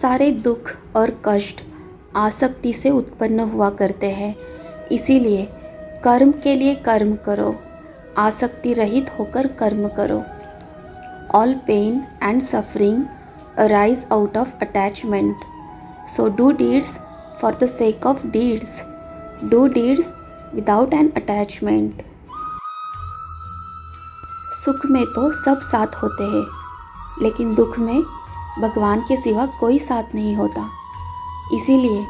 सारे दुख और कष्ट आसक्ति से उत्पन्न हुआ करते हैं। इसीलिए कर्म के लिए कर्म करो, आसक्ति रहित होकर कर्म करो। All pain and suffering arise out of attachment, so do deeds for the sake of deeds, do deeds without an attachment. सुख में तो सब साथ होते हैं, लेकिन दुख में भगवान के सिवा कोई साथ नहीं होता। इसीलिए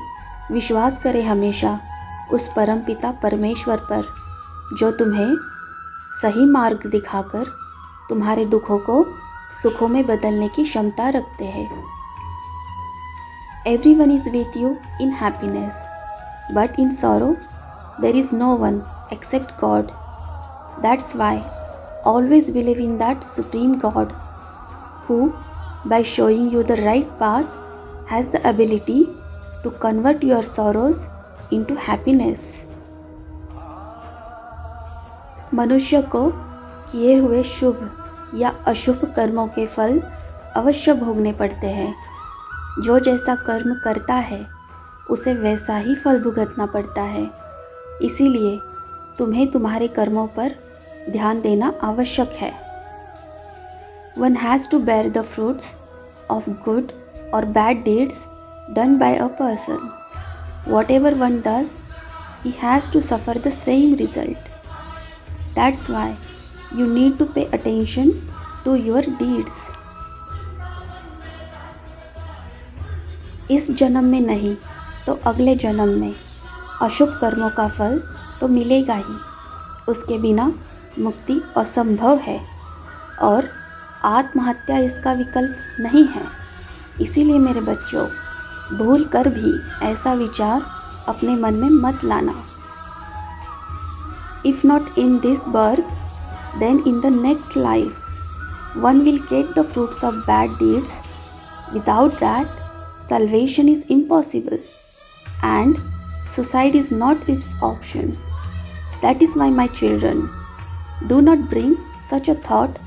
विश्वास करें हमेशा उस परमपिता परमेश्वर पर, जो तुम्हें सही मार्ग दिखाकर तुम्हारे दुखों को सुखों में बदलने की क्षमता रखते हैं। Everyone is with you in happiness, but in sorrow there is no one except God. That's why always believe in that supreme God who, by showing you the right path, has the ability to convert your sorrows into happiness. मनुष्य को किए हुए शुभ या अशुभ कर्मों के फल अवश्य भोगने पड़ते हैं। जो जैसा कर्म करता है उसे वैसा ही फल भुगतना पड़ता है। इसीलिए तुम्हें तुम्हारे कर्मों पर ध्यान देना आवश्यक है। One has to bear the fruits of good or bad deeds done by a person. Whatever one does, he has to suffer the same result. That's why you need to pay attention to your deeds. इस जन्म में नहीं तो अगले जन्म में अशुभ कर्मों का फल तो मिलेगा ही। उसके बिना मुक्ति असंभव है और आत्महत्या इसका विकल्प नहीं है। इसीलिए मेरे बच्चों, भूल कर भी ऐसा विचार अपने मन में मत लाना। If not in this birth, then in the next life one will get the fruits of bad deeds. Without that salvation is impossible and suicide is not its option. That is why, my children, do not bring such a thought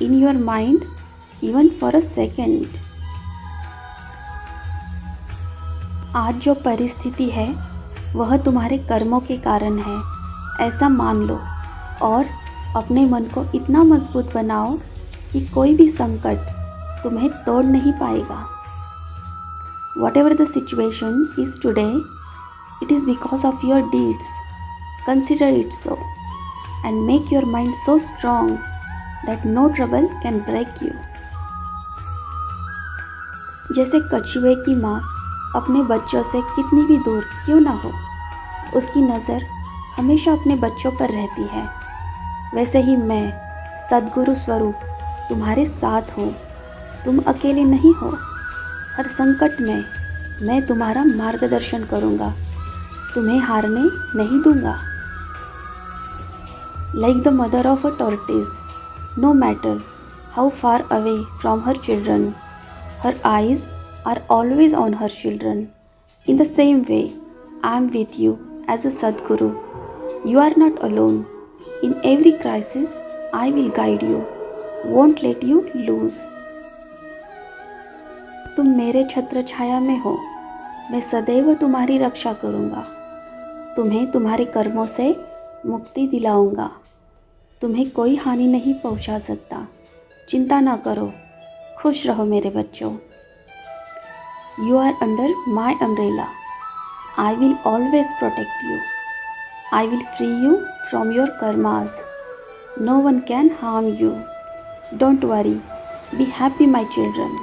in your mind even for a second. आज जो परिस्थिति है वह तुम्हारे कर्मों के कारण है, ऐसा मान लो और अपने मन को इतना मजबूत बनाओ कि कोई भी संकट तुम्हें तोड़ नहीं पाएगा। Whatever the situation is today, it is because of your deeds. Consider it so and make your mind so strong that no trouble can break you. जैसे कछुए की माँ अपने बच्चों से कितनी भी दूर क्यों ना हो, उसकी नज़र हमेशा अपने बच्चों पर रहती है, वैसे ही मैं सद्गुरु स्वरूप तुम्हारे साथ हूँ। तुम अकेले नहीं हो। हर संकट में मैं तुम्हारा मार्गदर्शन करूँगा, तुम्हें हारने नहीं दूँगा। Like the mother of a tortoise, no matter how far away from her children, her eyes are always on her children. In the same way, I am with you as a Sadguru. You are not alone. In every crisis, I will guide you, won't let you lose. तुम मेरे छत्र छाया में हो, मैं सदैव तुम्हारी रक्षा करूँगा। तुम्हें तुम्हारे कर्मों से मुक्ति दिलाऊँगा। तुम्हें कोई हानि नहीं पहुँचा सकता। चिंता ना करो, खुश रहो मेरे बच्चों। You are under my umbrella. I will always protect you. I will free you from your karmas. No one can harm you. Don't worry, be happy my children.